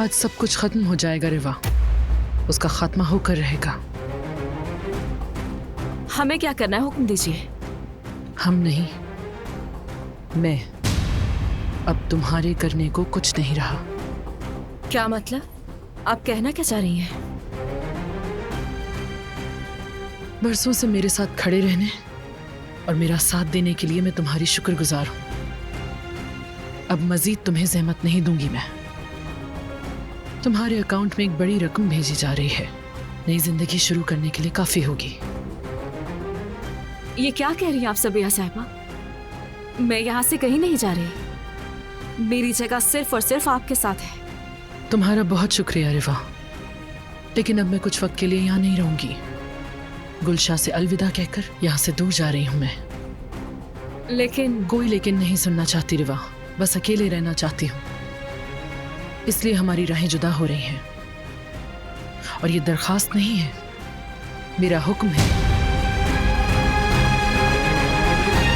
आज सब कुछ खत्म हो जाएगा रिवा, उसका खात्मा होकर रहेगा। हमें क्या करना है, हुक्म दीजिए। हम नहीं, मैं। अब तुम्हारे करने को कुछ नहीं रहा। क्या मतलब? आप कहना क्या चाह रही हैं? बरसों से मेरे साथ खड़े रहने और मेरा साथ देने के लिए मैं तुम्हारी शुक्रगुजार हूं। अब मजीद तुम्हें जहमत नहीं दूंगी मैं। तुम्हारे अकाउंट में एक बड़ी रकम भेजी जा रही है, नई जिंदगी शुरू करने के लिए काफी होगी। ये क्या कह रही हैं आप सबिया साहिबा? मैं यहाँ से कहीं नहीं जा रही। मेरी जगह सिर्फ और सिर्फ आपके साथ है। तुम्हारा बहुत शुक्रिया रिवा, लेकिन अब मैं कुछ वक्त के लिए यहाँ नहीं रहूंगी। गुलशाह से अलविदा कहकर यहाँ से दूर जा रही हूँ मैं। लेकिन कोई लेकिन नहीं सुनना चाहती रिवा, बस अकेले रहना चाहती हूँ। इसलिए हमारी राहें जुदा हो रही हैं। और ये दरखास्त नहीं है, मेरा हुक्म है।